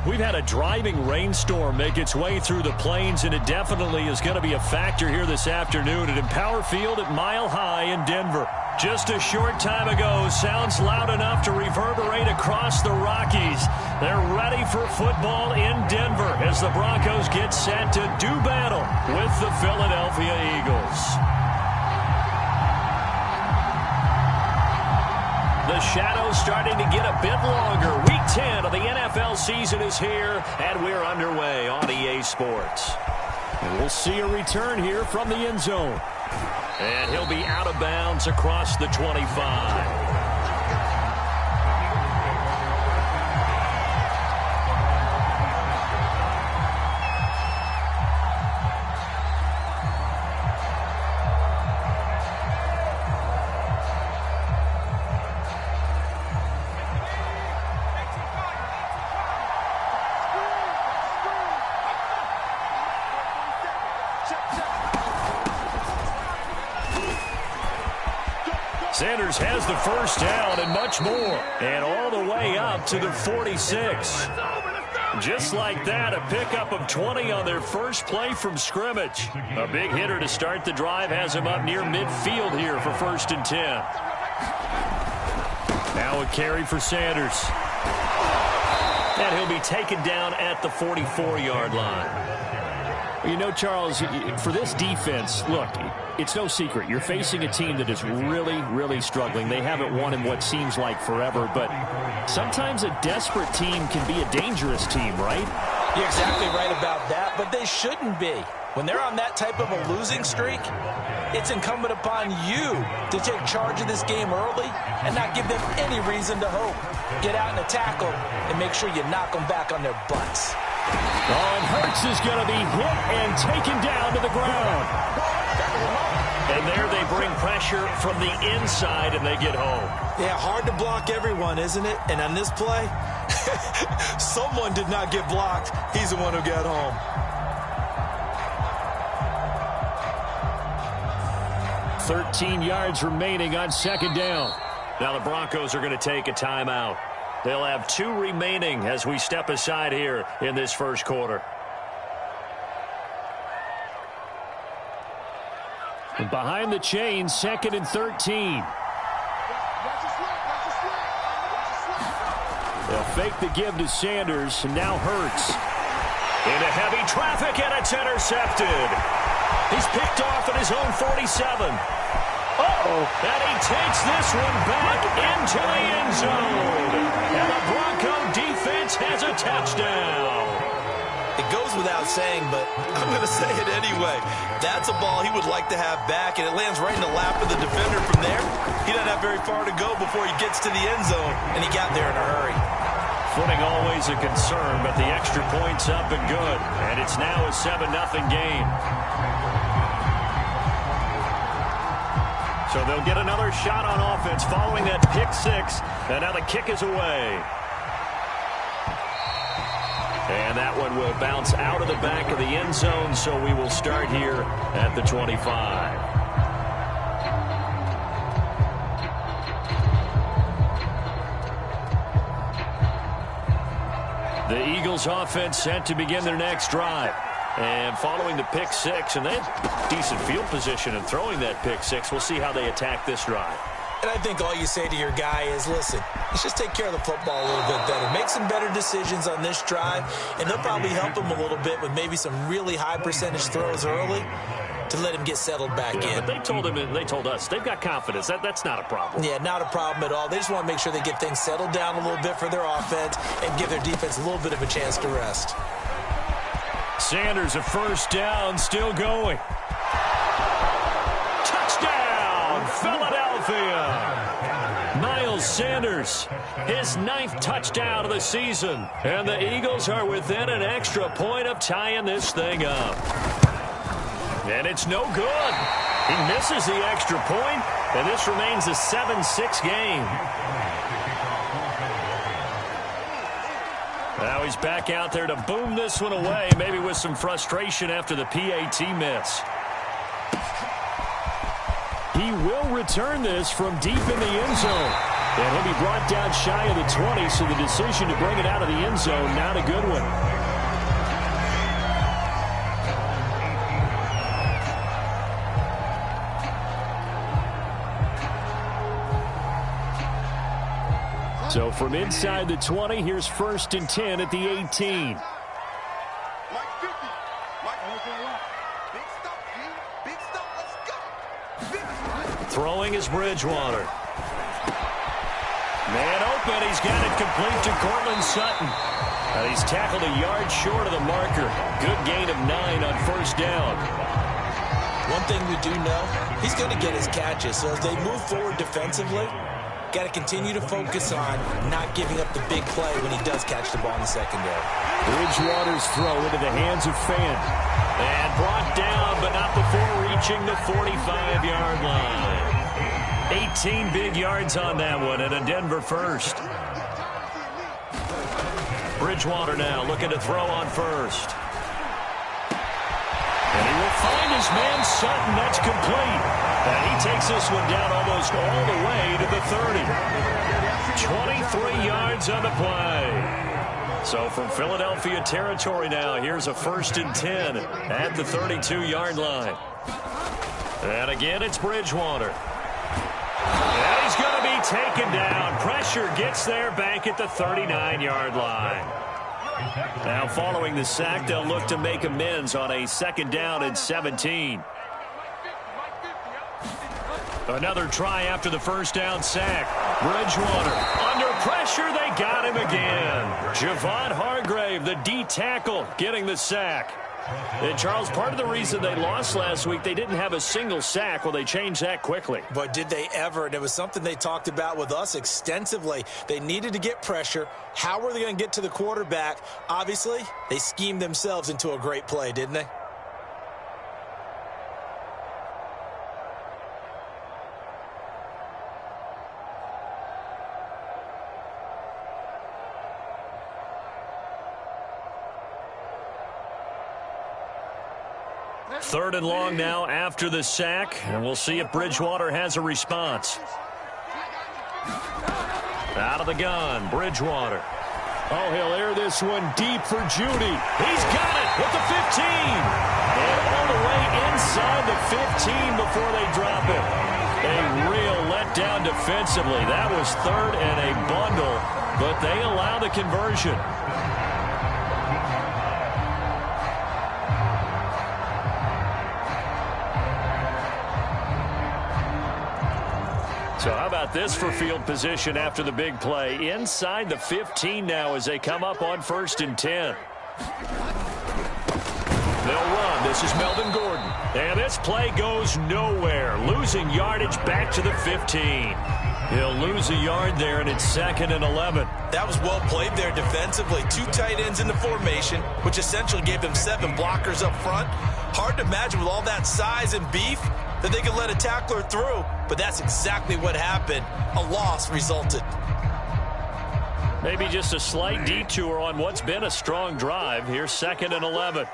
We've had a driving rainstorm make its way through the plains, and it definitely is going to be a factor here this afternoon at Empower Field at Mile High in Denver. Just a short time ago, sounds loud enough to reverberate across the Rockies. They're ready for football in Denver as the Broncos get set to do battle with the Philadelphia Eagles. The shadow's starting to get a bit longer. Week 10 of the NFL season is here, and we're underway on EA Sports. And we'll see a return here from the end zone. And he'll be out of bounds across the 25. Sanders has the first down and much more. And all the way up to the 46. Just like that, a pickup of 20 on their first play from scrimmage. A big hitter to start the drive has him up near midfield here for 1st and 10. Now a carry for Sanders. And he'll be taken down at the 44-yard line. You know, Charles, for this defense, look, it's no secret. You're facing a team that is really, really struggling. They haven't won in what seems like forever, but sometimes a desperate team can be a dangerous team, right? You're exactly right about that, but they shouldn't be. When they're on that type of a losing streak, it's incumbent upon you to take charge of this game early and not give them any reason to hope. Get out and attack them and make sure you knock them back on their butts. And Hurts is going to be hit and taken down to the ground. And there they bring pressure from the inside, and they get home. Yeah, hard to block everyone, isn't it? And on this play, someone did not get blocked. He's the one who got home. .13 yards remaining on 2nd down. Now the Broncos are going to take a timeout. They'll have 2 remaining as we step aside here in this first quarter. And behind the chains, 2nd and 13. They'll fake the give to Sanders, and now Hurts. Into heavy traffic, and it's intercepted. He's picked off at his own 47. Uh-oh. And he takes this one back into the end zone. And the Bronco defense has a touchdown. It goes without saying, but I'm going to say it anyway. That's a ball he would like to have back, and it lands right in the lap of the defender from there. He doesn't have very far to go before he gets to the end zone, and he got there in a hurry. Footing always a concern, but the extra point's up and good. And it's now a 7-0 game. So they'll get another shot on offense following that pick 6. And now the kick is away. And that one will bounce out of the back of the end zone, so we will start here at the 25. The Eagles offense set to begin their next drive. And following the pick 6, and they had decent field position in throwing that pick 6. We'll see how they attack this drive. And I think all you say to your guy is, listen, let's just take care of the football a little bit better. Make some better decisions on this drive, and they'll probably help him a little bit with maybe some really high percentage throws early to let him get settled back in. But they told him, and they told us, they've got confidence. That's not a problem. Yeah, not a problem at all. They just want to make sure they get things settled down a little bit for their offense and give their defense a little bit of a chance to rest. Sanders, a first down, still going. Touchdown, Philadelphia! Miles Sanders, his 9th touchdown of the season. And the Eagles are within an extra point of tying this thing up. And it's no good. He misses the extra point, and this remains a 7-6 game. Now he's back out there to boom this one away, maybe with some frustration after the PAT miss. He will return this from deep in the end zone. And he'll be brought down shy of the 20, so the decision to bring it out of the end zone, not a good one. So from inside the 20, here's 1st and 10 at the 18. Throwing is Bridgewater. Man open, he's got it complete to Cortland Sutton. He's tackled a yard short of the marker. Good gain of 9 on 1st down. One thing we do know, he's going to get his catches. So as they move forward defensively, got to continue to focus on not giving up the big play when he does catch the ball in the secondary. Bridgewater's throw into the hands of Fan. And brought down, but not before reaching the 45-yard line. 18 big yards on that one, and a Denver first. Bridgewater now looking to throw on 1st. And he will find his man Sutton. That's complete. And he takes this one down almost all the way to the 30. 23 yards on the play. So from Philadelphia territory now, here's a 1st and 10 at the 32-yard line. And again, it's Bridgewater. And he's going to be taken down. Pressure gets there back at the 39-yard line. Now following the sack, they'll look to make amends on a 2nd down and 17. Another try after the 1st down sack. Bridgewater under pressure. They got him again. Javon Hargrave, the D tackle, getting the sack. And Charles, part of the reason they lost last week, they didn't have a single sack. Well, they changed that quickly. But did they ever? And it was something they talked about with us extensively. They needed to get pressure. How were they going to get to the quarterback? Obviously, they schemed themselves into a great play, didn't they? Third and long now after the sack, and we'll see if Bridgewater has a response. Out of the gun, Bridgewater. Oh, he'll air this one deep for Judy. He's got it at the 15. And all the way inside the 15 before they drop it. A real letdown defensively. That was 3rd and a bundle, but they allow the conversion. So how about this for field position after the big play? Inside the 15 now as they come up on 1st and 10. They'll run. This is Melvin Gordon. And this play goes nowhere. Losing yardage back to the 15. He'll lose a yard there, and it's 2nd and 11. That was well played there defensively. 2 tight ends in the formation, which essentially gave them 7 blockers up front. Hard to imagine with all that size and beef that they could let a tackler through, but that's exactly what happened. A loss resulted. Maybe just a slight detour on what's been a strong drive. Here's 2nd and 11.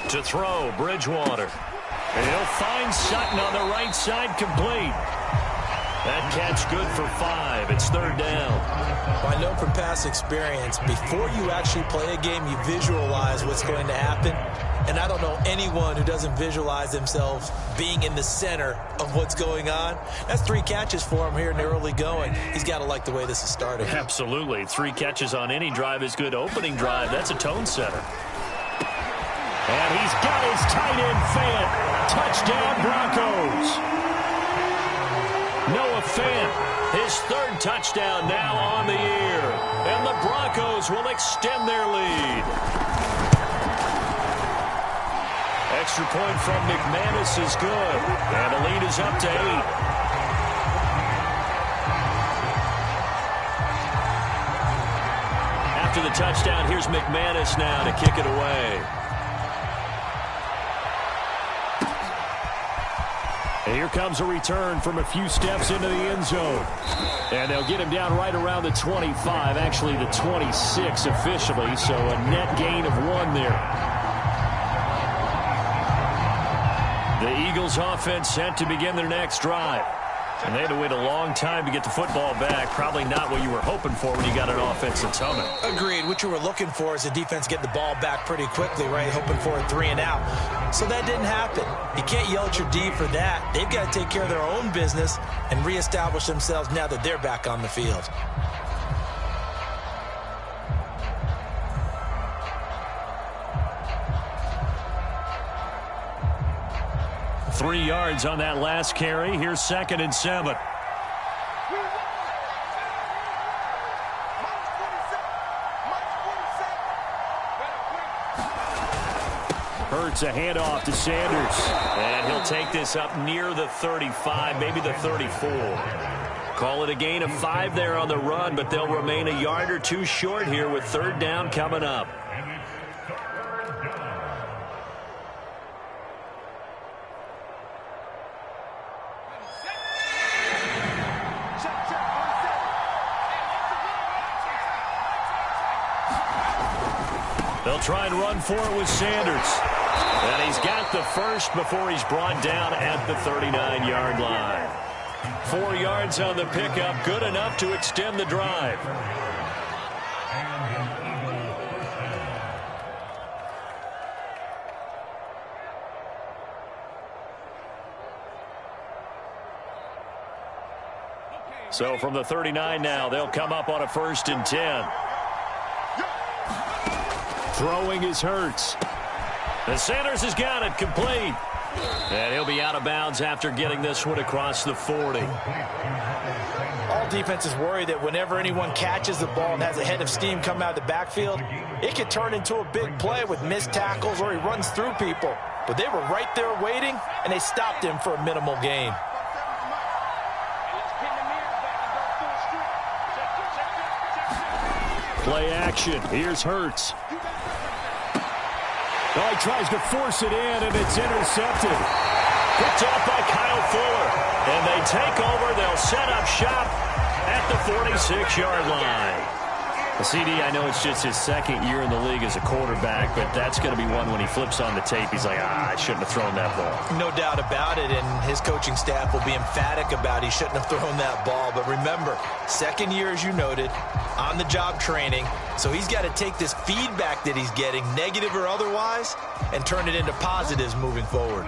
To throw, Bridgewater. And he'll find Sutton on the right side, complete. That catch good for 5. It's 3rd down. Well, I know from past experience, before you actually play a game, you visualize what's going to happen. And I don't know anyone who doesn't visualize themselves being in the center of what's going on. That's 3 catches for him here in the early going. He's got to like the way this is starting. Absolutely. 3 catches on any drive is good. Opening drive, that's a tone setter. And he's got his tight end Fant. Touchdown, Broncos. Noah Fant, his 3rd touchdown now on the year. And the Broncos will extend their lead. Extra point from McManus is good. And the lead is up to 8. After the touchdown, here's McManus now to kick it away. And here comes a return from a few steps into the end zone. And they'll get him down right around the 25, actually the 26 officially, so a net gain of 1 there. The Eagles offense set to begin their next drive. And they had to wait a long time to get the football back. Probably not what you were hoping for when you got an offense that's humming. Agreed. What you were looking for is the defense get the ball back pretty quickly, right? Hoping for a 3-and-out. So that didn't happen. You can't yell at your D for that. They've got to take care of their own business and reestablish themselves now that they're back on the field. Three yards on that last carry. Here's 2nd and 7. Hurts a handoff to Sanders. And he'll take this up near the 35, maybe the 34. Call it a gain of 5 there on the run, but they'll remain a yard or two short here with 3rd down coming up. They'll try and run for it with Sanders. And he's got the first before he's brought down at the 39-yard line. 4 yards on the pickup, good enough to extend the drive. So from the 39 now, they'll come up on a 1st and 10. Throwing is Hurts. And Sanders has got it complete. And he'll be out of bounds after getting this one across the 40. All defenses worry that whenever anyone catches the ball and has a head of steam come out of the backfield, it could turn into a big play with missed tackles or he runs through people. But they were right there waiting, and they stopped him for a minimal gain. Play action. Here's Hurts. Oh, he tries to force it in, and it's intercepted. Picked off by Kyle Fuller. And they take over. They'll set up shop at the 46-yard line. The CD, I know it's just his 2nd year in the league as a quarterback, but that's going to be one when he flips on the tape. He's like, I shouldn't have thrown that ball. No doubt about it, and his coaching staff will be emphatic about he shouldn't have thrown that ball. But remember, 2nd year, as you noted, on-the-job training, so he's got to take this feedback that he's getting, negative or otherwise, and turn it into positives moving forward.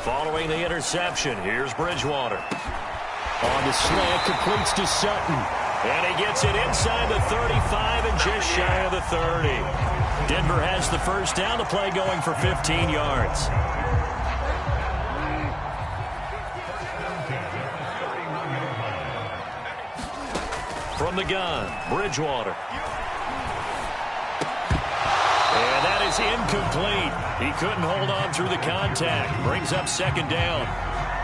Following the interception, here's Bridgewater. On the slant, completes to Sutton. And he gets it inside the 35 and just shy of the 30. Denver has the first down, the play going for 15 yards. From the gun, Bridgewater. And that is incomplete. He couldn't hold on through the contact. Brings up 2nd down.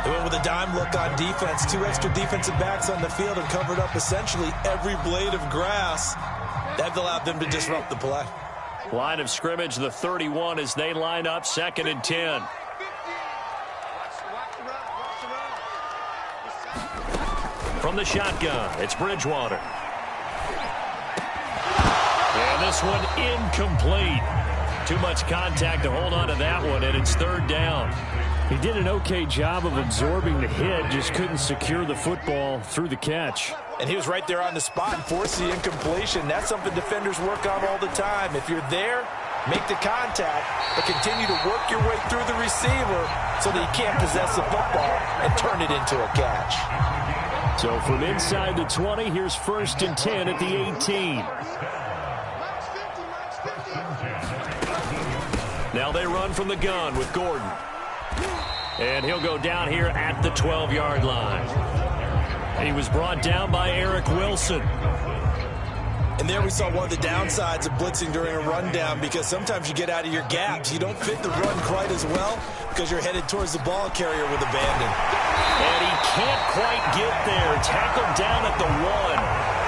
They went with a dime look on defense. 2 extra defensive backs on the field and covered up essentially every blade of grass. That allowed them to disrupt the play. Line of scrimmage, the 31 as they line up 2nd and 10. From the shotgun, it's Bridgewater. And this one incomplete. Too much contact to hold on to that one, and it's 3rd down. He did an okay job of absorbing the hit, just couldn't secure the football through the catch. And he was right there on the spot and forced the incompletion. That's something defenders work on all the time. If you're there, make the contact, but continue to work your way through the receiver so that he can't possess the football and turn it into a catch. So from inside the 20, here's 1st and 10 at the 18. Now they run from the gun with Gordon. And he'll go down here at the 12-yard line. He was brought down by Eric Wilson. And there we saw one of the downsides of blitzing during a rundown, because sometimes you get out of your gaps. You don't fit the run quite as well because you're headed towards the ball carrier with abandon. And he can't quite get there. Tackled down at the 1.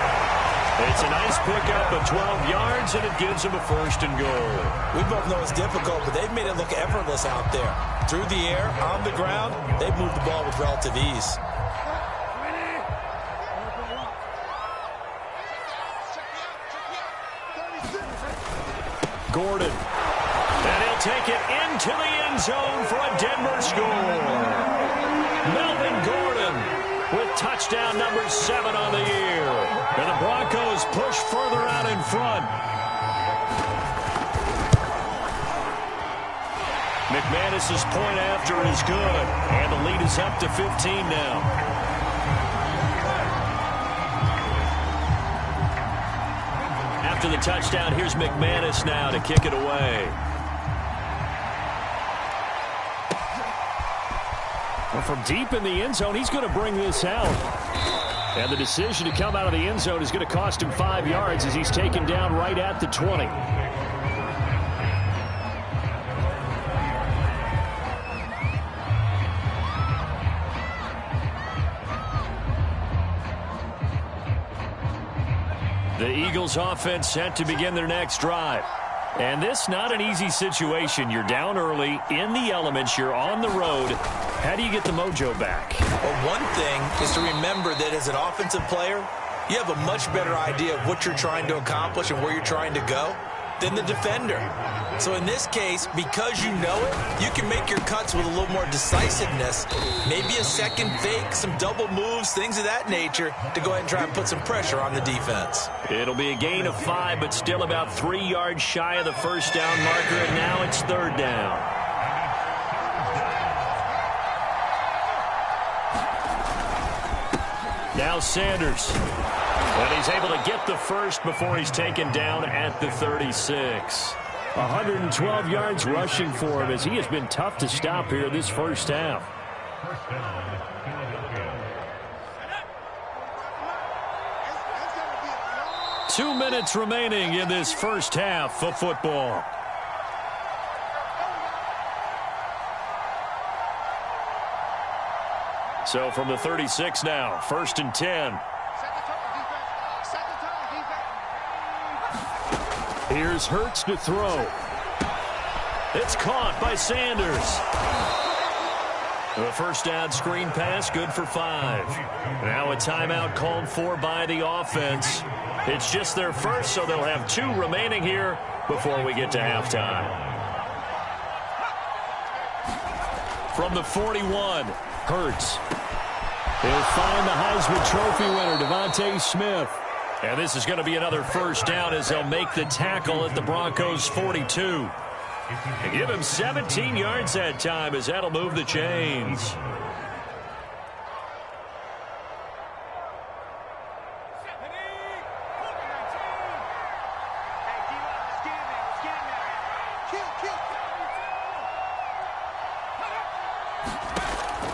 It's a nice pickup of 12 yards, and it gives him a 1st and goal. We both know it's difficult, but they've made it look effortless out there. Through the air, on the ground, they've moved the ball with relative ease. Gordon. And he'll take it into the end zone for a Denver score. Melvin Gordon with touchdown number 7 on the year. And the Broncos push further out in front. McManus's point after is good. And the lead is up to 15 now. After the touchdown, here's McManus now to kick it away. Well, from deep in the end zone, he's going to bring this out. And the decision to come out of the end zone is going to cost him 5 yards as he's taken down right at the 20. The Eagles offense set to begin their next drive. And this not an easy situation. You're down early, in the elements, you're on the road. How do you get the mojo back? Well, one thing is to remember that as an offensive player, you have a much better idea of what you're trying to accomplish and where you're trying to go than the defender. So in this case, because you know it, you can make your cuts with a little more decisiveness, maybe a second fake, some double moves, things of that nature, to go ahead and try and put some pressure on the defense. It'll be a gain of 5, but still about 3 yards shy of the first down marker, and now it's 3rd down. Now Sanders. And he's able to get the first before he's taken down at the 36. 112 yards rushing for him as he has been tough to stop here this first half. Two minutes remaining in this first half of football. So from the 36 now, 1st and 10. Here's Hurts to throw. It's caught by Sanders. The first down screen pass, good for 5. Now a timeout called for by the offense. It's just their first, so they'll have 2 remaining here before we get to halftime. From the 41, Hurts. He'll find the Heisman Trophy winner, Devontae Smith. And this is going to be another first down as they'll make the tackle at the Broncos' 42. And give him 17 yards that time as that'll move the chains.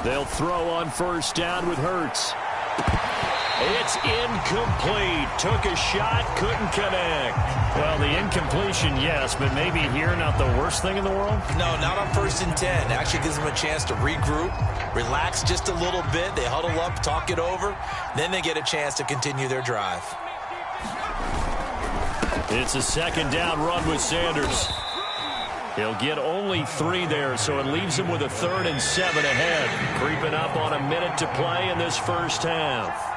They'll throw on first down with Hurts. It's incomplete. Took a shot, couldn't connect. Well, the incompletion, yes, but maybe here not the worst thing in the world? No, not on 1st and 10. Actually gives them a chance to regroup, relax just a little bit. They huddle up, talk it over. Then they get a chance to continue their drive. It's a 2nd down run with Sanders. He'll get only 3 there, so it leaves him with a 3rd and 7 ahead. Creeping up on a minute to play in this first half.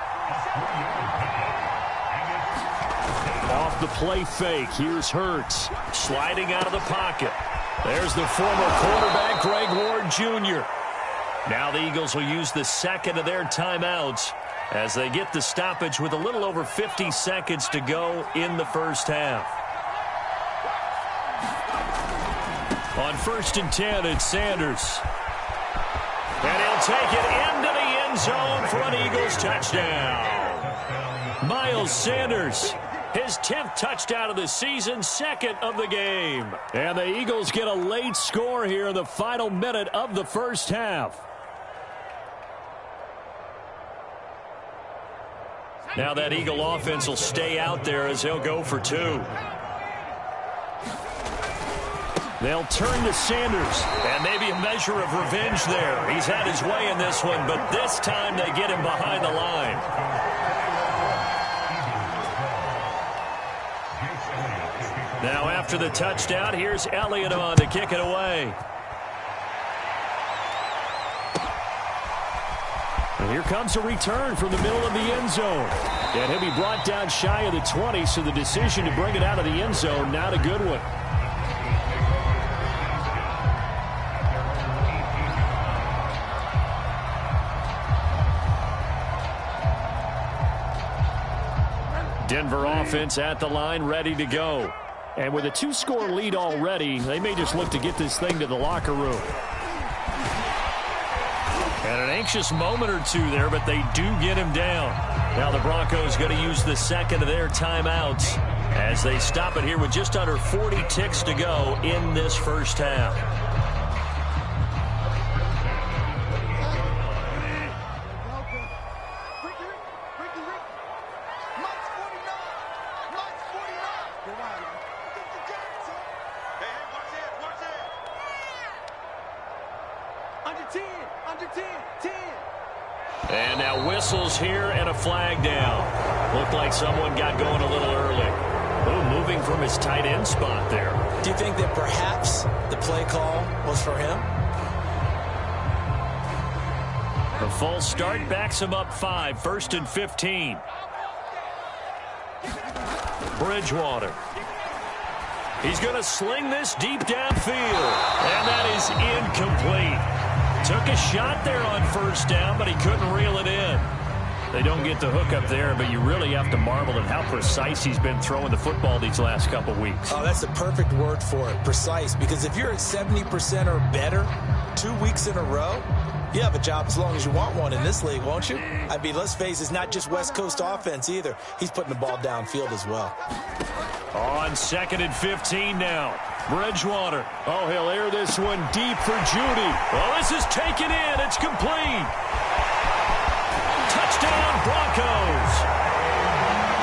Off the play fake, here's Hurts. Sliding out of the pocket. There's the former quarterback, Greg Ward Jr. Now the Eagles will use the 2nd of their timeouts as they get the stoppage with a little over 50 seconds to go in the first half. On 1st and 10, it's Sanders. And he'll take it into the end zone for an Eagles touchdown. Miles Sanders, his 10th touchdown of the season, 2nd of the game. And the Eagles get a late score here in the final minute of the first half. Now that Eagle offense will stay out there as they'll go for 2. They'll turn to Sanders, and maybe a measure of revenge there. He's had his way in this one, but this time they get him behind the line. Now after the touchdown, here's Elliott on to kick it away. And here comes a return from the middle of the end zone. And he'll be brought down shy of the 20, so the decision to bring it out of the end zone, not a good one. Denver offense at the line, ready to go. And with a 2-score lead already, they may just look to get this thing to the locker room. And an anxious moment or two there, but they do get him down. Now the Broncos going to use the second of their timeouts as they stop it here with just under 40 ticks to go in this first half. And now whistles here and a flag down. Looked like someone got going a little early. Moving from his tight end spot there. Do you think that perhaps the play call was for him? The false start backs him up 5, 1st and 15. Bridgewater. He's going to sling this deep downfield. And that is incomplete. Took a shot there on first down, but he couldn't reel it in. They don't get the hook up there, but you really have to marvel at how precise he's been throwing the football these last couple weeks. Oh, that's the perfect word for it, precise. Because if you're at 70% or better 2 weeks in a row, you have a job as long as you want one in this league, won't you? I mean, let's face it, it's not just West Coast offense either. He's putting the ball downfield as well. On 2nd and 15 now. Bridgewater. Oh, he'll air this one deep for Judy. Well, this is taken in. It's complete. Touchdown, Broncos.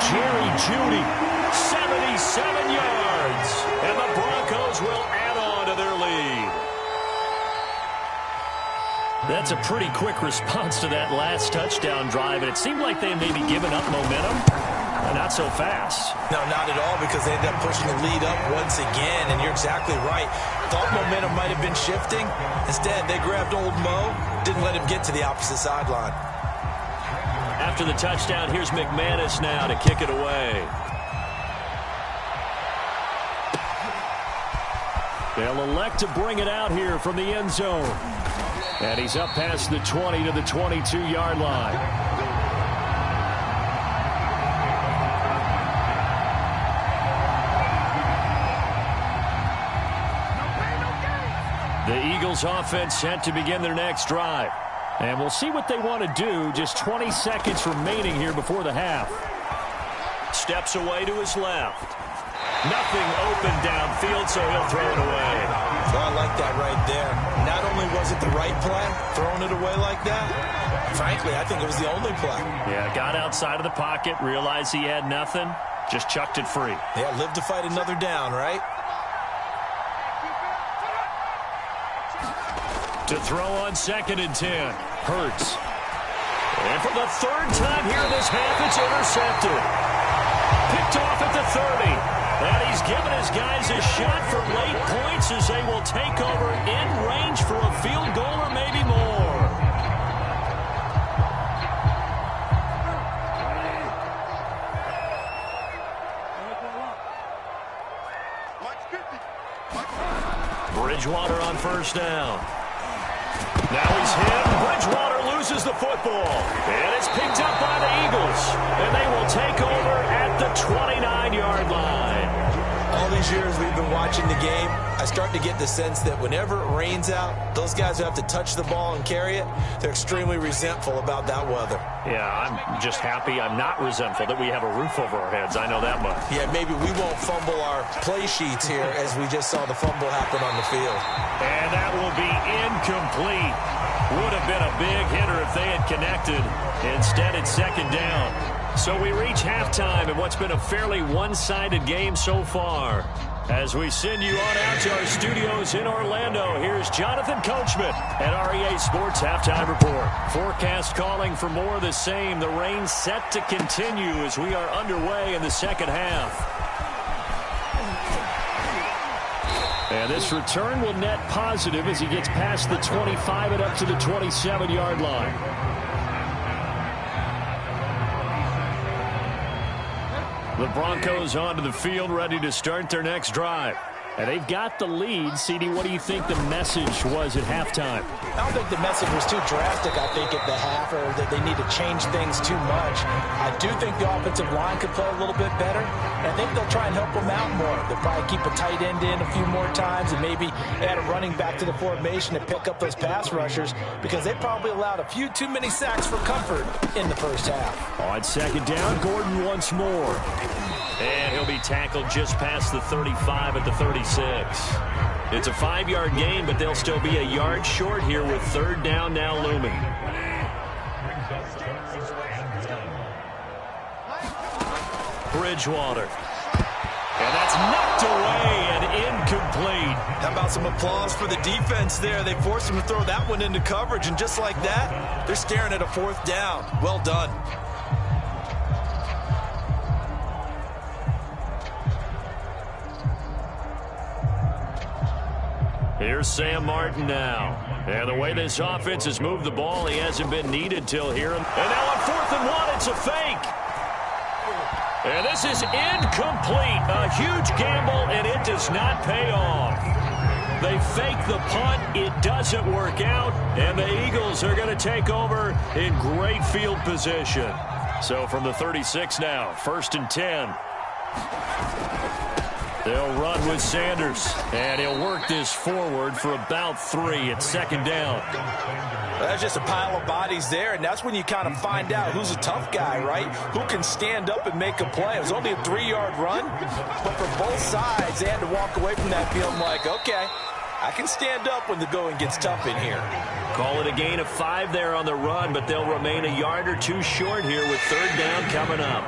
Jerry Judy, 77 yards. And the Broncos will add on to their lead. That's a pretty quick response to that last touchdown drive, and it seemed like they may be giving up momentum. Not so fast. No, not at all, because they ended up pushing the lead up once again, and you're exactly right. Thought momentum might have been shifting. Instead, they grabbed old Mo, didn't let him get to the opposite sideline. After the touchdown, here's McManus now to kick it away. They'll elect to bring it out here from the end zone. And he's up past the 20 to the 22-yard line. The Eagles offense set to begin their next drive. And we'll see what they want to do. Just 20 seconds remaining here before the half. Steps away to his left. Nothing open downfield, so he'll throw it away. So I like that right there. Not only was it the right play, throwing it away like that, frankly, I think it was the only play. Yeah, got outside of the pocket, realized he had nothing, just chucked it free. Yeah, live to fight another down, right? To throw on 2nd and 10. Hurts. And for the 3rd time here in this half, it's intercepted. Picked off at the 30. And he's given his guys a shot for late points as they will take over in range for a field goal or maybe more. Bridgewater on first down. Now he's hit. Bridgewater loses the football. And it's picked up by the Eagles. And they will take over at the 29-yard line. All these years we've been watching the game, I start to get the sense that whenever it rains out, those guys who have to touch the ball and carry it, they're extremely resentful about that weather. Yeah, I'm just happy I'm not resentful that we have a roof over our heads. I know that much. Yeah, maybe we won't fumble our play sheets here as we just saw the fumble happen on the field. And that will be incomplete. Would have been a big hitter if they had connected. Instead, it's 2nd down. So we reach halftime in what's been a fairly one-sided game so far. As we send you on out to our studios in Orlando, here's Jonathan Coachman at REA Sports Halftime Report. Forecast calling for more of the same. The rain set to continue as we are underway in the second half. And this return will net positive as he gets past the 25 and up to the 27-yard line. The Broncos onto the field, ready to start their next drive. And they've got the lead. CD, what do you think the message was at halftime? I don't think the message was too drastic, I think, at the half, or that they need to change things too much. I do think the offensive line could play a little bit better, and I think they'll try and help them out more. They'll probably keep a tight end in a few more times and maybe add a running back to the formation to pick up those pass rushers, because they probably allowed a few too many sacks for comfort in the first half. On second down, Gordon once more. And he'll be tackled just past the 35 at the 36. It's a 5-yard gain, but they'll still be a yard short here with third down now looming. Bridgewater. And that's knocked away and incomplete. How about some applause for the defense there? They forced him to throw that one into coverage, and just like that, they're staring at a fourth down. Well done. Here's Sam Martin now. And the way this offense has moved the ball, he hasn't been needed till here. And now on 4th and 1, it's a fake. And this is incomplete. A huge gamble, and it does not pay off. They fake the punt. It doesn't work out. And the Eagles are going to take over in great field position. So from the 36 now, 1st and 10. They'll run with Sanders, and he'll work this forward for about 3 at second down. That's just a pile of bodies there, and that's when you kind of find out who's a tough guy, right? Who can stand up and make a play. It was only a 3-yard run, but for both sides, they had to walk away from that feeling like, okay, I can stand up when the going gets tough in here. Call it a gain of 5 there on the run, but they'll remain a yard or 2 short here with third down coming up.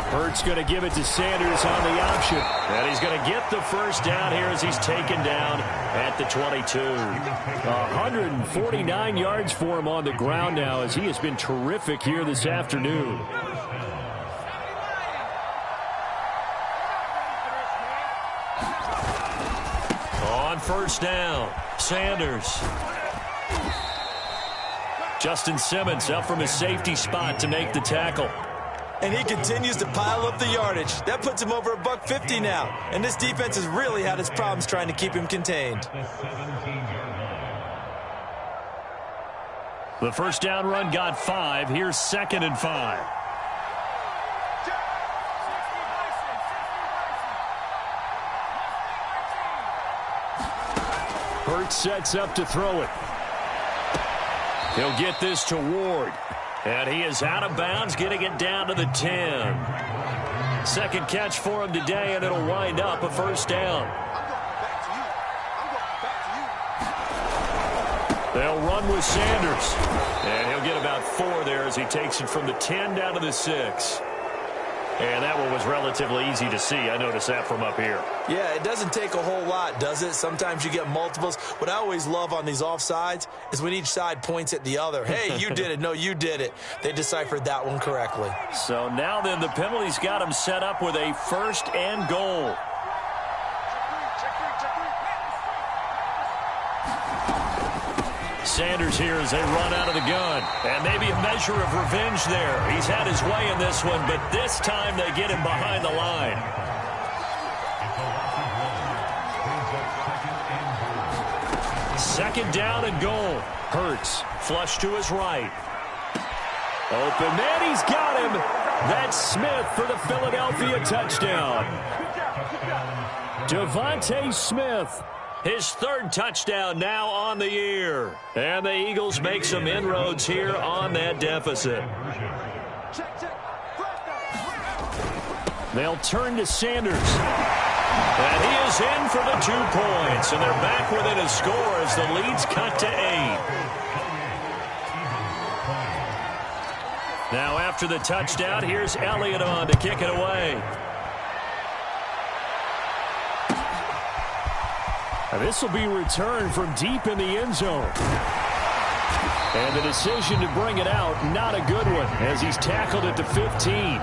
Hurts going to give it to Sanders on the option. And he's going to get the first down here as he's taken down at the 22. 149 yards for him on the ground now as he has been terrific here this afternoon. On first down, Sanders. Justin Simmons up from his safety spot to make the tackle. And he continues to pile up the yardage. That puts him over $150 now. And this defense has really had its problems trying to keep him contained. The first down run got 5. Here's 2nd and 5. Hurts sets up to throw it. He'll get this to Ward. And he is out of bounds, getting it down to the 10. Second catch for him today, and it'll wind up a first down. They'll run with Sanders. And he'll get about 4 there as he takes it from the 10 down to the 6. And that one was relatively easy to see. I noticed that from up here. Yeah, it doesn't take a whole lot, does it? Sometimes you get multiples. What I always love on these offsides is when each side points at the other. Hey, you did it. No, you did it. They deciphered that one correctly. So now then the penalty's got him set up with a 1st and goal. Sanders here as they run out of the gun. And maybe a measure of revenge there. He's had his way in this one, but this time they get him behind the line. Second down and goal. Hurts, flush to his right. Open man, he's got him. That's Smith for the Philadelphia touchdown. Devontae Smith. His 3rd touchdown now on the year. And the Eagles make some inroads here on that deficit. They'll turn to Sanders. And he is in for the 2 points. And they're back within a score as the lead's cut to 8. Now after the touchdown, here's Elliott on to kick it away. And this will be returned from deep in the end zone. And the decision to bring it out, not a good one, as he's tackled at the 15.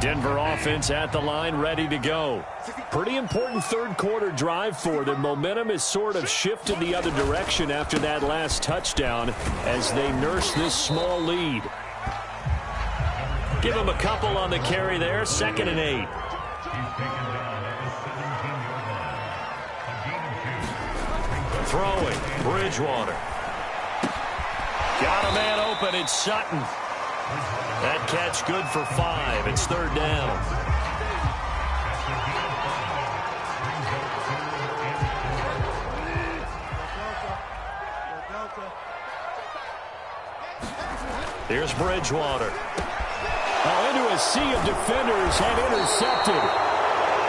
Denver offense at the line, ready to go. Pretty important third quarter drive for them. Momentum has sort of shifted the other direction after that last touchdown as they nurse this small lead. Give them a couple on the carry there. 2nd and 8. Throwing, Bridgewater. Got a man open, it's Sutton. That catch good for 5. It's 3rd down. Here's Bridgewater. Into a sea of defenders and intercepted.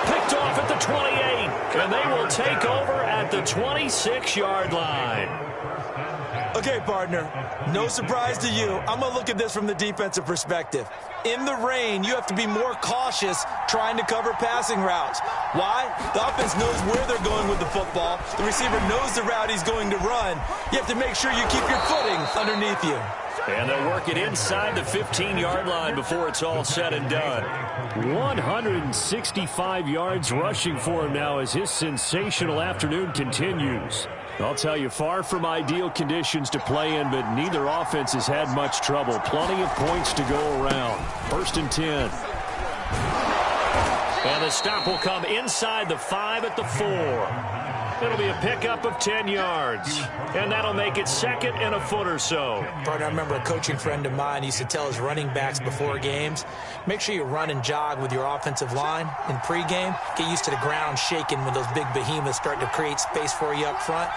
Picked off at the 28, and they will take over at the 26-yard line. Okay, partner, no surprise to you. I'm going to look at this from the defensive perspective. In the rain, you have to be more cautious trying to cover passing routes. Why? The offense knows where they're going with the football. The receiver knows the route he's going to run. You have to make sure you keep your footing underneath you. And they'll work it inside the 15-yard line before it's all said and done. 165 yards rushing for him now as his sensational afternoon continues. I'll tell you, far from ideal conditions to play in, but neither offense has had much trouble. Plenty of points to go around. 1st and 10. And the stop will come inside the 5 at the 4. It'll be a pickup of 10 yards. And that'll make it 2nd and a foot or so. Partner, I remember a coaching friend of mine used to tell his running backs before games, make sure you run and jog with your offensive line in pregame. Get used to the ground shaking when those big behemoths start to create space for you up front.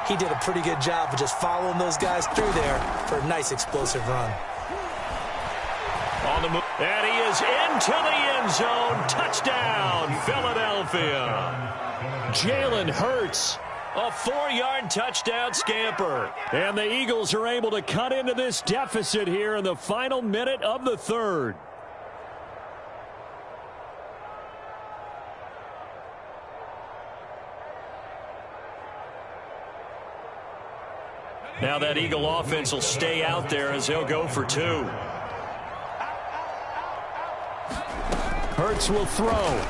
He did a pretty good job of just following those guys through there for a nice explosive run. On the move, and he is into the end zone. Touchdown, Philadelphia. Jalen Hurts, a 4-yard touchdown scamper. And the Eagles are able to cut into this deficit here in the final minute of the 3rd. Now that Eagle offense will stay out there as they'll go for 2. Hurts will throw.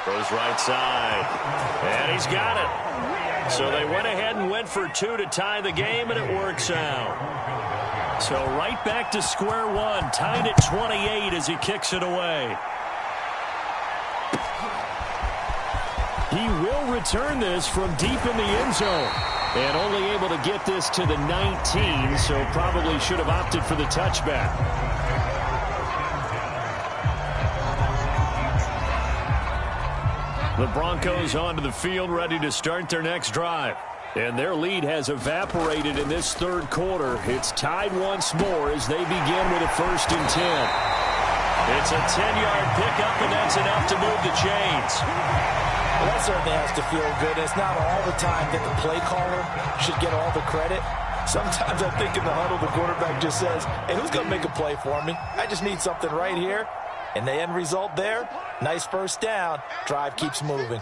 Goes right side. And he's got it. So they went ahead and went for 2 to tie the game, and it works out. So right back to square one, tied at 28 as he kicks it away. He will return this from deep in the end zone. And only able to get this to the 19, so probably should have opted for the touchback. The Broncos onto the field, ready to start their next drive. And their lead has evaporated in this 3rd quarter. It's tied once more as they begin with a 1st and 10. It's a 10-yard pickup, and that's enough to move the chains. Well, that certainly has to feel good. It's not all the time that the play caller should get all the credit. Sometimes I think in the huddle, the quarterback just says, hey, who's going to make a play for me? I just need something right here. And the end result there, nice 1st down. Drive keeps moving.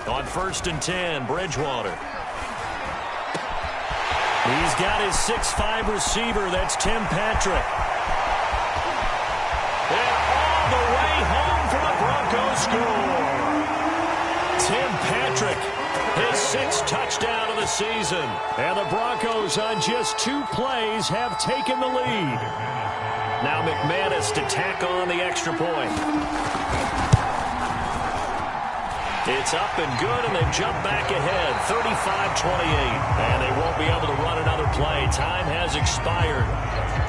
On 1st and 10, Bridgewater. He's got his 6'5" receiver. That's Tim Patrick. And all the way home for the Broncos score. Tim Patrick, his 6th touchdown of the season. And the Broncos on just 2 plays have taken the lead. Now McManus to tack on the extra point. It's up and good, and they've jumped back ahead, 35-28. And they won't be able to run another play. Time has expired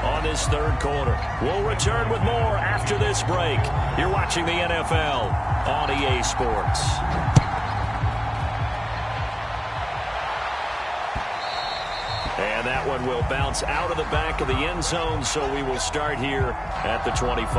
on this 3rd quarter. We'll return with more after this break. You're watching the NFL on EA Sports. And that one will bounce out of the back of the end zone, so we will start here at the 25.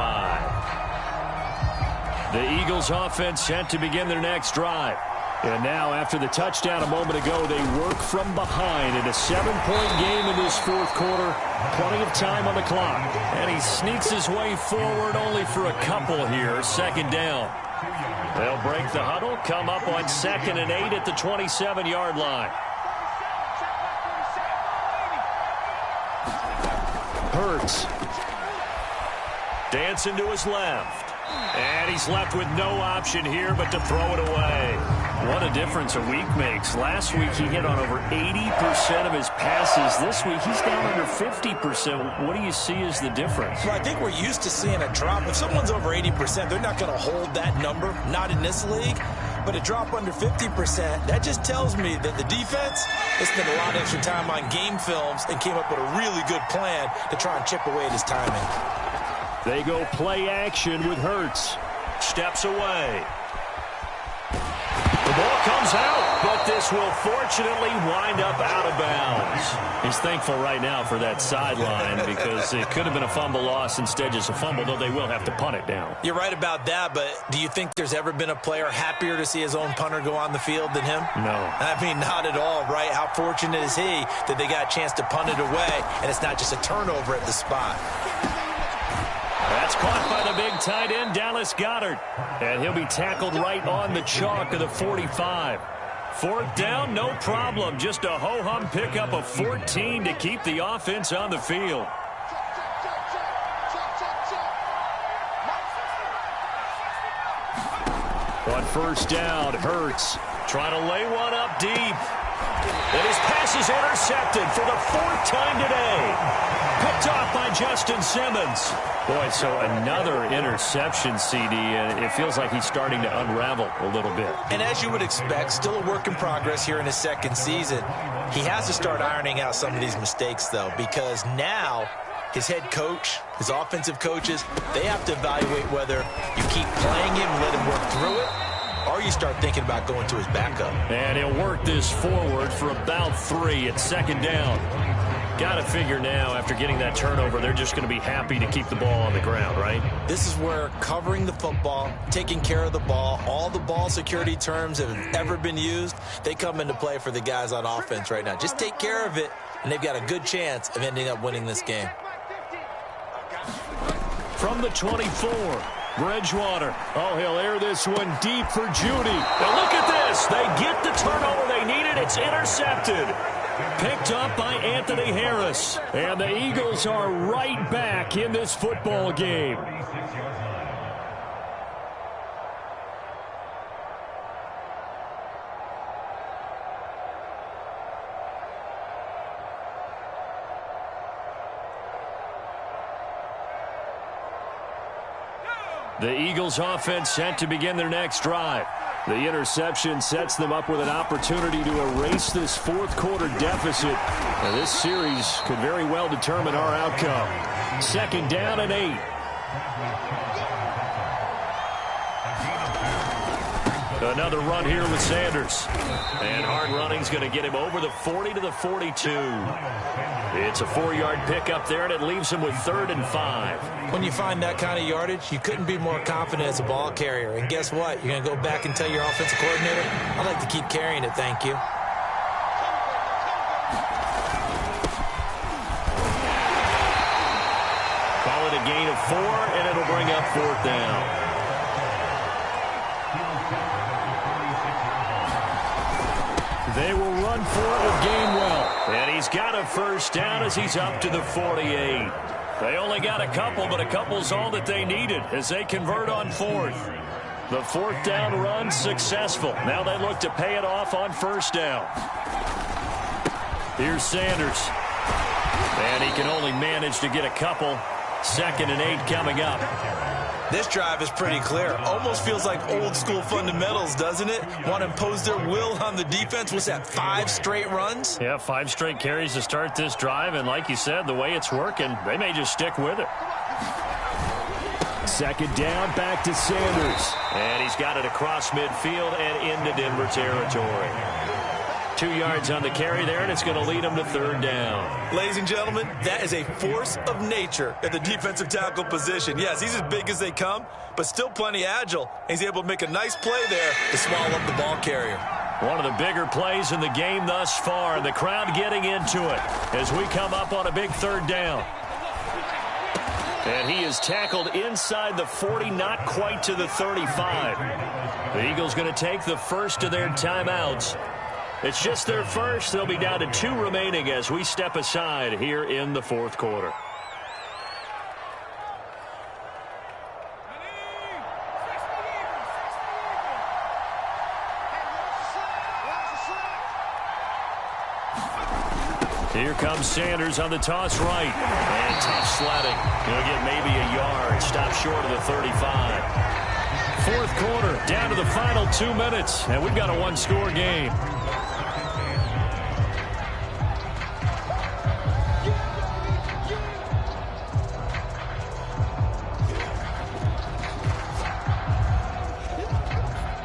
The Eagles offense set to begin their next drive. And now, after the touchdown a moment ago, they work from behind in a 7-point game in this 4th quarter. Plenty of time on the clock. And he sneaks his way forward only for a couple here. 2nd down. They'll break the huddle, come up on 2nd and 8 at the 27-yard line. Hurts. Dancing to his left. And he's left with no option here but to throw it away. What a difference a week makes. Last week he hit on over 80% of his passes. This week he's down under 50%. What do you see as the difference? Well, I think we're used to seeing a drop. If someone's over 80%, they're not going to hold that number, not in this league. But a drop under 50%, that just tells me that the defense has spent a lot of extra time on game films and came up with a really good plan to try and chip away at his timing. They go play action with Hurts. Steps away. The ball comes out, but this will fortunately wind up out of bounds. He's thankful right now for that sideline because it could have been a fumble loss, instead just a fumble, though they will have to punt it down. You're right about that, but do you think there's ever been a player happier to see his own punter go on the field than him? No. I mean, not at all, right? How fortunate is he that they got a chance to punt it away, and it's not just a turnover at the spot. That's caught by the big tight end, Dallas Goedert. And he'll be tackled right on the chalk of the 45. Fourth down, no problem. Just a ho-hum pickup of 14 to keep the offense on the field. On first down, Hurts trying to lay one up deep. And his pass is intercepted for the fourth time today. Picked off by Justin Simmons. Boy, so another interception, CD, and it feels like he's starting to unravel a little bit. And as you would expect, still a work in progress here in his second season. He has to start ironing out some of these mistakes, though, because now his head coach, his offensive coaches, they have to evaluate whether you keep playing him, let him work through it, or you start thinking about going to his backup. And he'll work this forward for about 3 at second down. Got to figure now, after getting that turnover, they're just going to be happy to keep the ball on the ground, right? This is where covering the football, taking care of the ball, all the ball security terms that have ever been used, they come into play for the guys on offense right now. Just take care of it, and they've got a good chance of ending up winning this game. From the 24, Bridgewater. Oh, he'll air this one deep for Judy. Now look at this. They get the turnover they needed. It's intercepted. Picked up by Anthony Harris. And the Eagles are right back in this football game. The Eagles offense set to begin their next drive. The interception sets them up with an opportunity to erase this fourth quarter deficit. Now, this series could very well determine our outcome. Second down and 8. Another run here with Sanders. And hard running's going to get him over the 40 to the 42. It's a 4-yard pickup there, and it leaves him with 3rd and 5. When you find that kind of yardage, you couldn't be more confident as a ball carrier. And guess what? You're going to go back and tell your offensive coordinator, I'd like to keep carrying it, thank you. Call it a gain of 4, and it'll bring up 4th down. They will run for it with Gainwell. And he's got a first down as he's up to the 48. They only got a couple, but a couple's all that they needed as they convert on 4th. The 4th down run successful. Now they look to pay it off on first down. Here's Sanders. And he can only manage to get a couple. 2nd and 8 coming up. This drive is pretty clear. Almost feels like old school fundamentals, doesn't it? Want to impose their will on the defense. What's that, 5 straight runs? Yeah, 5 straight carries to start this drive. And like you said, the way it's working, they may just stick with it. Second down, back to Sanders. And he's got it across midfield and into Denver territory. 2 yards on the carry there, and it's going to lead him to 3rd down. Ladies and gentlemen, that is a force of nature at the defensive tackle position. Yes, he's as big as they come, but still plenty agile. He's able to make a nice play there to swallow up the ball carrier. One of the bigger plays in the game thus far, and the crowd getting into it as we come up on a big 3rd down. And he is tackled inside the 40, not quite to the 35. The Eagles going to take the first of their timeouts. It's just their first. They'll be down to 2 remaining as we step aside here in the 4th quarter. Here comes Sanders on the toss right. And tough sledding. He'll get maybe a yard. Stop short of the 35. Fourth quarter, down to the final 2 minutes. And we've got a one-score game.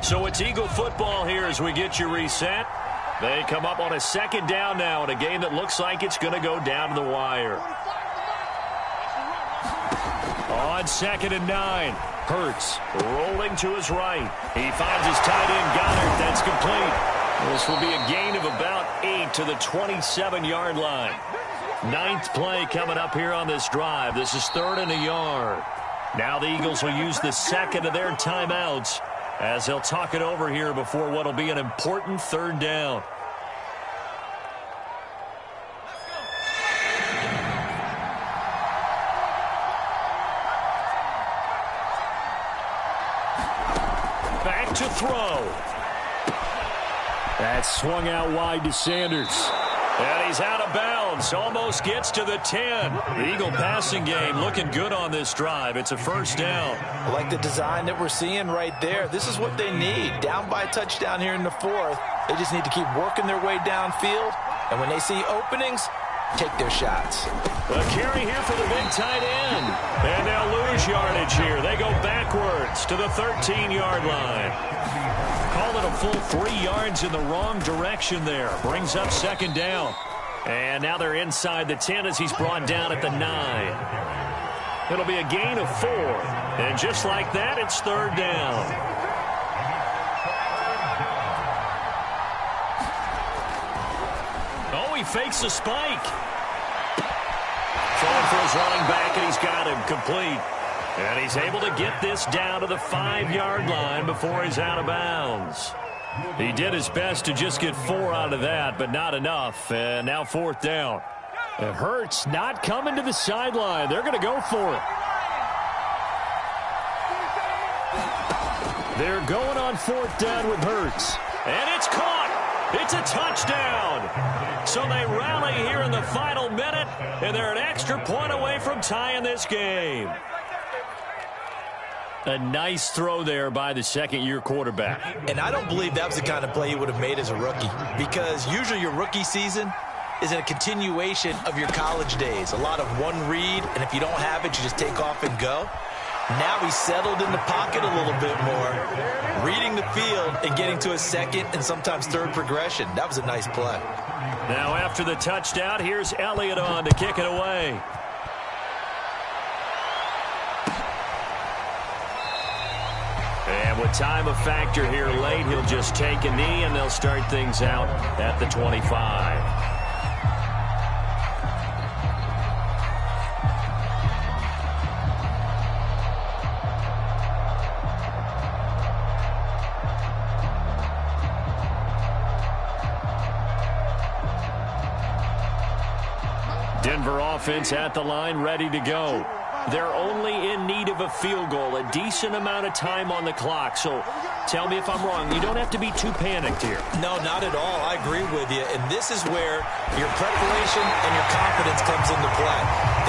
So it's Eagle football here as we get you reset. They come up on a second down now in a game that looks like it's going to go down to the wire. On 2nd and 9, Hurts rolling to his right. He finds his tight end, Goddard. That's complete. This will be a gain of about 8 to the 27-yard line. 9th play coming up here on this drive. This is 3rd and a yard. Now the Eagles will use the second of their timeouts as they'll talk it over here before what will be an important 3rd down. Back to throw. That's swung out wide to Sanders. And he's out of bounds. Almost gets to the 10. The Eagle passing game looking good on this drive. It's a 1st down. I like the design that we're seeing right there. This is what they need. Down by a touchdown here in the 4th. They just need to keep working their way downfield. And when they see openings, take their shots. A carry here for the big tight end. And they'll lose yardage here. They go backwards to the 13-yard line. Call it a full 3 yards in the wrong direction there. Brings up 2nd down. And now they're inside the 10 as he's brought down at the 9. It'll be a gain of 4. And just like that, it's 3rd down. Oh, he fakes a spike. Throwing for his running back, and he's got him complete. And he's able to get this down to the 5-yard line before he's out of bounds. He did his best to just get 4 out of that, but not enough. And now 4th down. And Hurts not coming to the sideline. They're going to go for it. They're going on 4th down with Hurts. And it's caught. It's a touchdown. So they rally here in the final minute, and they're an extra point away from tying this game. A nice throw there by the second-year quarterback. And I don't believe that was the kind of play he would have made as a rookie, because usually your rookie season is a continuation of your college days. A lot of one read, and if you don't have it, you just take off and go. Now he's settled in the pocket a little bit more, reading the field and getting to a 2nd and sometimes 3rd progression. That was a nice play. Now after the touchdown, here's Elliott on to kick it away. And with time a factor here late, he'll just take a knee and they'll start things out at the 25. Denver offense at the line, ready to go. They're only in need of a field goal, a decent amount of time on the clock. So tell me if I'm wrong. You don't have to be too panicked here. No, not at all. I agree with you. And this is where your preparation and your confidence comes into play.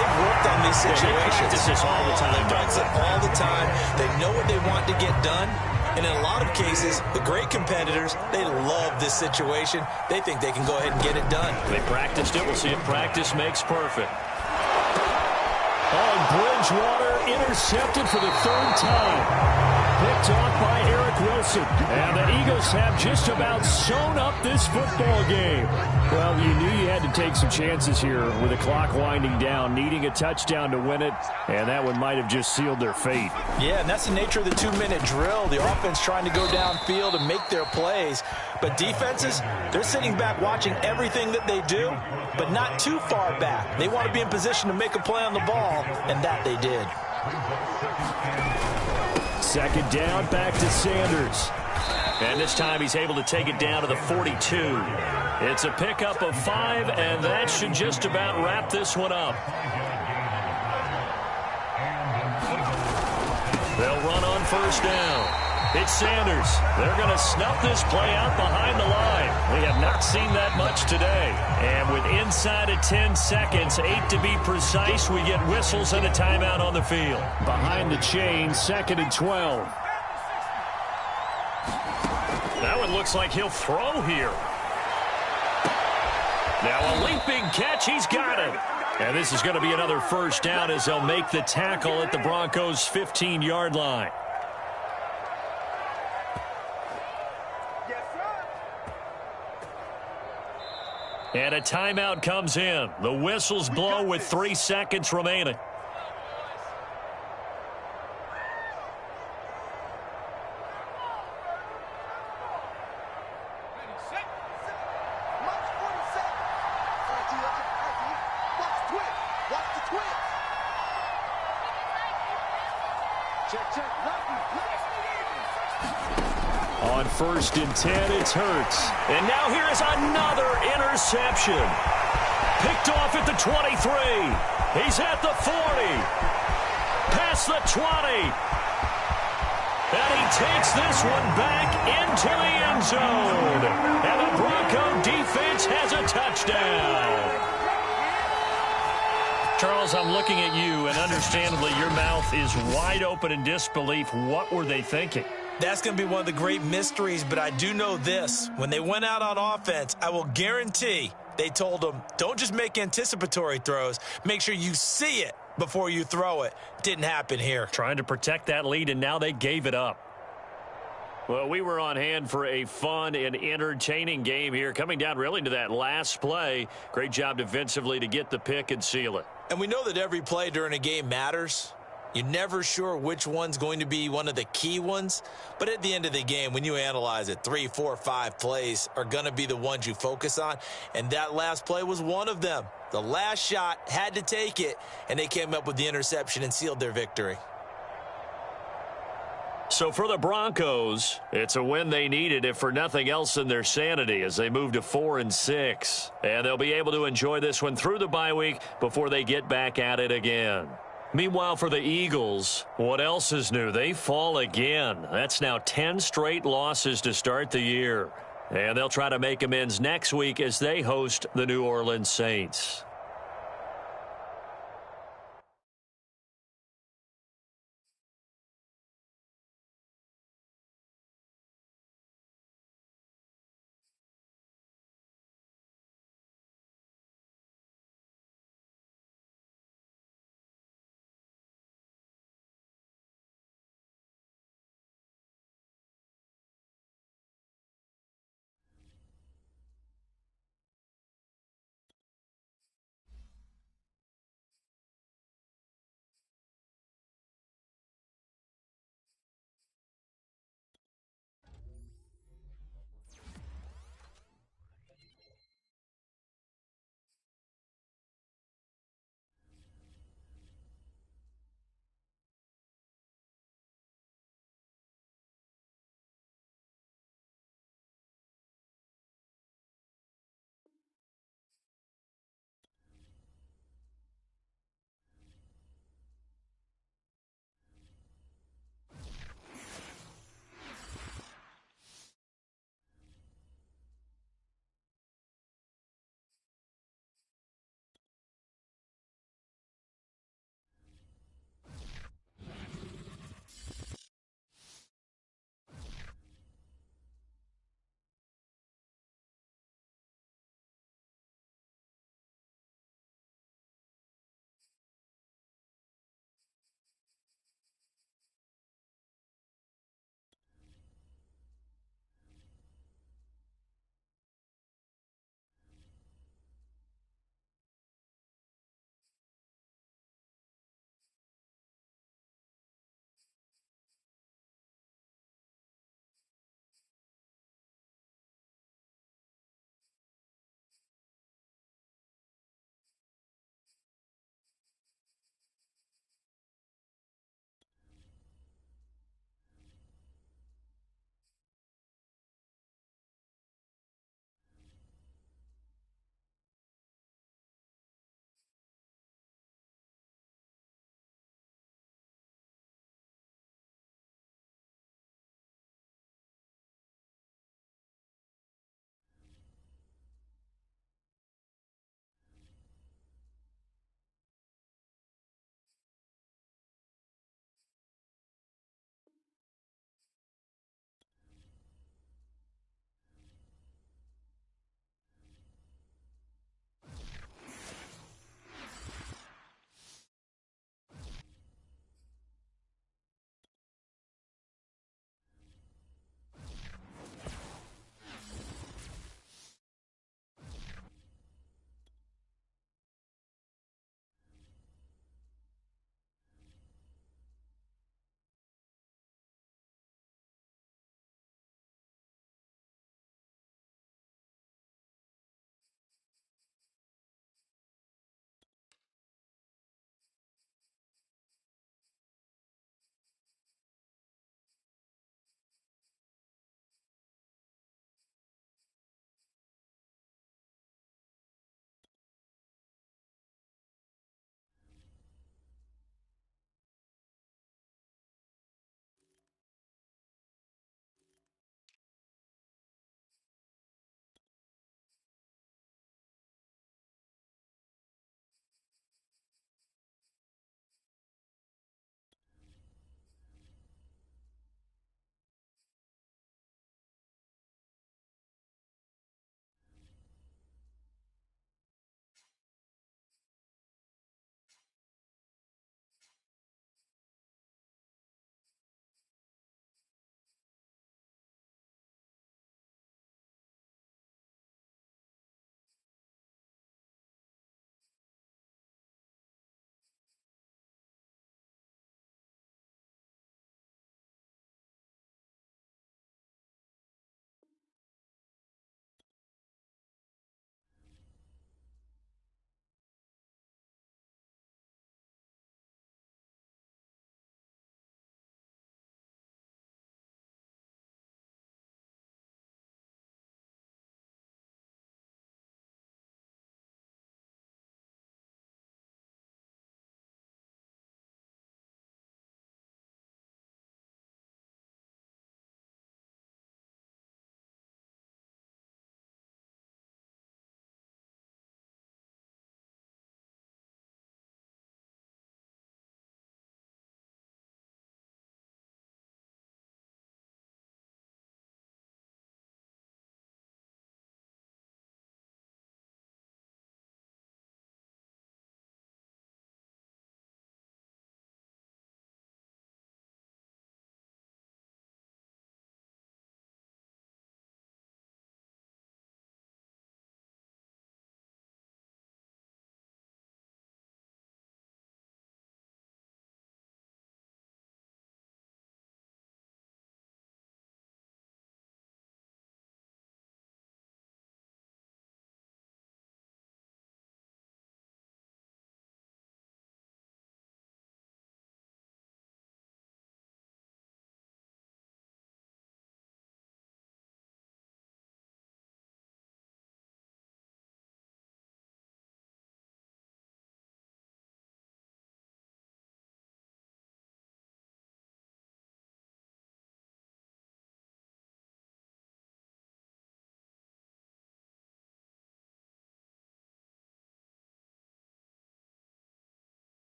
They've worked on these situations. They practice this all the time. They practice it all the time. They know what they want to get done. And in a lot of cases, the great competitors, they love this situation. They think they can go ahead and get it done. They practiced it. We'll see if practice makes perfect. Oh, Bridgewater intercepted for the 3rd time. Picked off by Eric Wilson. And the Eagles have just about sewn up this football game. Well, you knew you had to take some chances here with the clock winding down, needing a touchdown to win it, and that one might have just sealed their fate. Yeah, and that's the nature of the 2-minute drill. The offense trying to go downfield and make their plays. But defenses, they're sitting back watching everything that they do, but not too far back. They want to be in position to make a play on the ball, and that they did. 2nd down, back to Sanders. And this time he's able to take it down to the 42. It's a pickup of 5, and that should just about wrap this one up. They'll run on 1st down. It's Sanders. They're going to snuff this play out behind the line. We have not seen that much today. And with inside of 10 seconds, 8 to be precise, we get whistles and a timeout on the field. Behind the chain, 2nd and 12. That one looks like he'll throw here. Now a leaping catch. He's got it. And this is going to be another first down as they'll make the tackle at the Broncos' 15-yard line. And a timeout comes in. The whistles blow with 3 seconds remaining. On 1st and 10, it's Hurts. And now here is another interception. Picked off at the 23. He's at the 40. Past the 20. And he takes this one back into the end zone. And the Bronco defense has a touchdown. Charles, I'm looking at you, and understandably your mouth is wide open in disbelief. What were they thinking? That's going to be one of the great mysteries, but I do know this. When they went out on offense, I will guarantee they told them, don't just make anticipatory throws. Make sure you see it before you throw it. Didn't happen here. Trying to protect that lead, and now they gave it up. Well, we were on hand for a fun and entertaining game here, coming down really to that last play. Great job defensively to get the pick and seal it. And we know that every play during a game matters. You're never sure which one's going to be one of the key ones. But at the end of the game, when you analyze it, 3, 4, 5 plays are going to be the ones you focus on. And that last play was one of them. The last shot had to take it, and they came up with the interception and sealed their victory. So for the Broncos, it's a win they needed, if for nothing else in their sanity, as they move to 4-6. And they'll be able to enjoy this one through the bye week before they get back at it again. Meanwhile, for the Eagles, what else is new? They fall again. That's now 10 straight losses to start the year. And they'll try to make amends next week as they host the New Orleans Saints.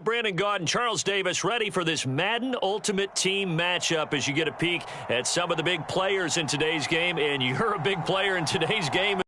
Brandon Gaud and Charles Davis ready for this Madden Ultimate Team matchup as you get a peek at some of the big players in today's game, and you're a big player in today's game